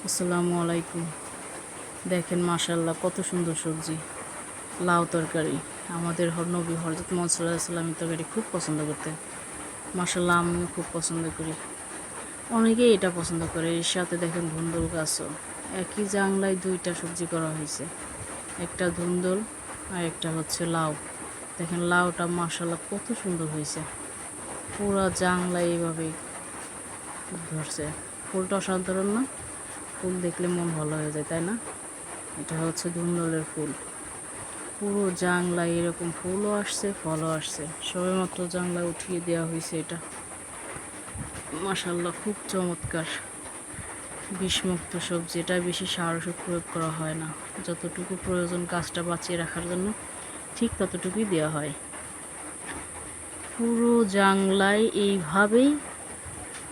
আসসালামু আলাইকুম। দেখেন মাশাআল্লাহ কত সুন্দর সবজি, লাউ তরকারি। আমাদের নবী হযরত মুহাম্মদ সাল্লাল্লাহু আলাইহি ওয়াসাল্লাম এই তরকারি খুব পছন্দ করতেন। মাশাআল্লাহ আমিও খুব পছন্দ করি। অনেকেই এটা পছন্দ করে। এর সাথে দেখেন ধুন্দুল গাছও। একই জাংলায় দুইটা সবজি করা হয়েছে, একটা ধুন্দুল আর একটা হচ্ছে লাউ। দেখেন লাউটা মাশাআল্লাহ কত সুন্দর হয়েছে, পুরা জাংলায় এইভাবে ধরছে। ফুলটা অসাধারণ না? ফুল দেখলে মন ভালো হয়ে যায়, তাই না? এটা হচ্ছে ধুন্দুলের ফুল। পুরো জাংলায় এরকম ফুলও আসছে, ফলও আসছে। সবেমাত্র জাংলায় উঠিয়ে দেওয়া হয়েছে এটা। মাশাআল্লাহ খুব চমৎকার, বিষমুক্ত সবজি। এটা বেশি সার ওষুধ প্রয়োগ করা হয় না। যতটুকু প্রয়োজন গাছটা বাঁচিয়ে রাখার জন্য ঠিক ততটুকুই দেওয়া হয়। পুরো জাংলায় এইভাবেই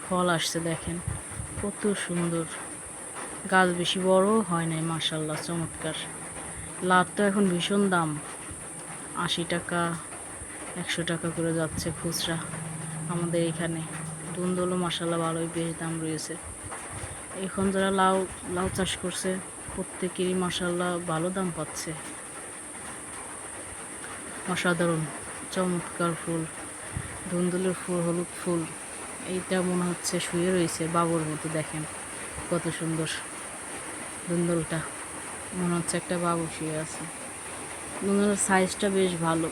ফল আসছে। দেখেন কত সুন্দর। গাছ বেশি বড়ও হয় নাই, মাশাআল্লাহ চমৎকার। লাউ তো এখন ভীষণ দাম, 80 টাকা 100 টাকা করে যাচ্ছে খুচরা আমাদের এখানে। ধুন্দুলও মাশাআল্লাহ ভালোই বেশ দাম রয়েছে। এখন যারা লাউ লাউ চাষ করছে প্রত্যেকেরই মাশাআল্লাহ ভালো দাম পাচ্ছে। অসাধারণ চমৎকার ফুল, ধুন্দুলের ফুল, হলুদ ফুল। এইটা মনে হচ্ছে শুয়ে রয়েছে বাবুর মতো। দেখেন কত সুন্দর ধুন্দুলটা, মনে হচ্ছে একটা বাবু শুয়ে আছে। ধুন্দুলের সাইজটা বেশ ভালো,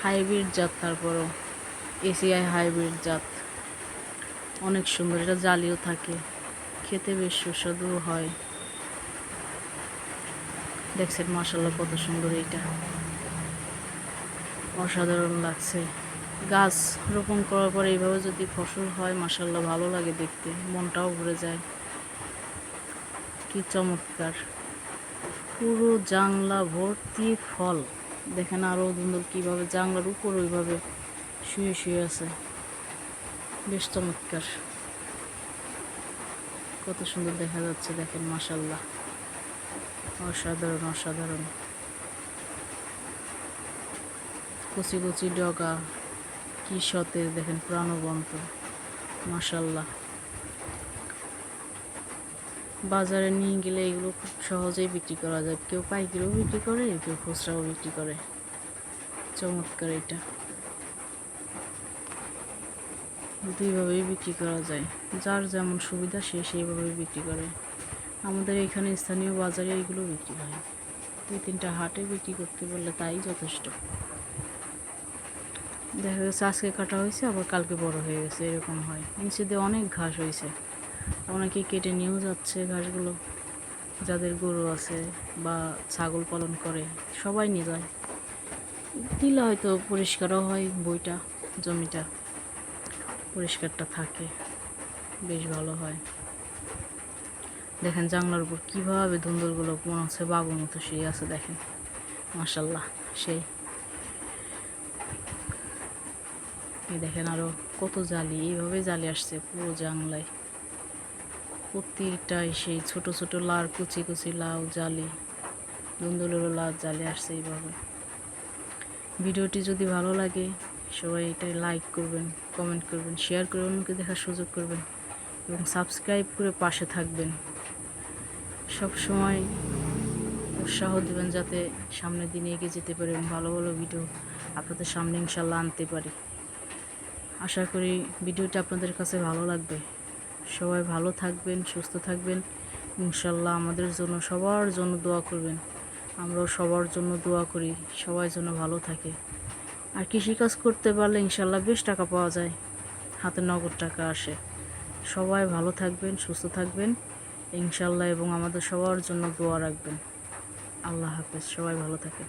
হাইব্রিড জাত। তারপরও এসিআই হাইব্রিড জাত, অনেক সুন্দর। এটা জালিও থাকে, খেতে বেশ সুস্বাদু হয়। দেখছেন মাশাআল্লাহ কত সুন্দর, এইটা অসাধারণ লাগছে। গাছ রোপণ করার পরে এইভাবে যদি ফসল হয় মাশাআল্লাহ ভালো লাগে দেখতে, মনটাও ভরে যায়। কি চমৎকার, পুরো জাংলা ভর্তি ফল। দেখেন আরও ধুন্দুল কীভাবে জাংলার উপর ওইভাবে শুয়ে শুয়ে আছে, বেশ চমৎকার। কত সুন্দর দেখা যাচ্ছে, দেখেন মাশাআল্লাহ অসাধারণ অসাধারণ। কচি কচি ডগা, কি সতেজ, দেখেন প্রাণবন্ত মাশাআল্লাহ। বাজারে নিয়ে গেলে এগুলো খুব সহজেই বিক্রি করা যায়। কেউ পাইকারিও বিক্রি করে, কেউ খুচরাও বিক্রি করে। চমৎকার, এটা দুইভাবেই বিক্রি করা যায়। যার যেমন সুবিধা সে সেইভাবেই বিক্রি করে। আমাদের এখানে স্থানীয় বাজারে এগুলো বিক্রি হয়। 2-3টা হাটে বিক্রি করতে পারলে তাই যথেষ্ট। দেখা গেছে আজকে কাটা হয়েছে, আবার কালকে বড় হয়ে গেছে, এরকম হয়। নিচে দিয়ে অনেক ঘাস হয়েছে, অনেকে কেটে নিয়েও যাচ্ছে ঘাসগুলো। যাদের গরু আছে বা ছাগল পালন করে সবাই নিয়ে যায়। দিলে হয়তো পরিষ্কারও হয়, বইটা জমিটা পরিষ্কারটা থাকে, বেশ ভালো হয়। দেখেন জানলার উপর কীভাবে ধুন্দুলগুলো মনে হচ্ছে বাবুর মতো শুয়ে আছে। দেখেন মাশাআল্লাহ সেই। এই দেখেন আরও কত জালি, এইভাবে জালি আসছে পুরো জাংলায়। প্রতিটাই সেই ছোট ছোট লাউ, কুচি কুচি লাউ জালি, ধুন্দুলেরও লাউ জালি আসছে এইভাবে। ভিডিওটি যদি ভালো লাগে সবাই এটাই লাইক করবেন, কমেন্ট করবেন, শেয়ার করে অন্যকে দেখার সুযোগ করবেন এবং সাবস্ক্রাইব করে পাশে থাকবেন। সব সময় উৎসাহ দেবেন যাতে সামনের দিনে এগিয়ে যেতে পারি এবং ভালো ভালো ভিডিও আপনাদের সামনে ইনশাল্লাহ আনতে পারি। আশা করি ভিডিওটা আপনাদের কাছে ভালো লাগবে। সবাই ভালো থাকবেন, সুস্থ থাকবেন ইনশাল্লাহ। আমাদের জন্য সবার জন্য দোয়া করবেন, আমরাও সবার জন্য দোয়া করি, সবাই যেন ভালো থাকে। আর কৃষিকাজ করতে পারলে ইনশাল্লাহ বেশ টাকা পাওয়া যায়, হাতে নগদ টাকা আসে। সবাই ভালো থাকবেন, সুস্থ থাকবেন ইনশাল্লাহ এবং আমাদের সবার জন্য দোয়া রাখবেন। আল্লাহ হাফেজ, সবাই ভালো থাকেন।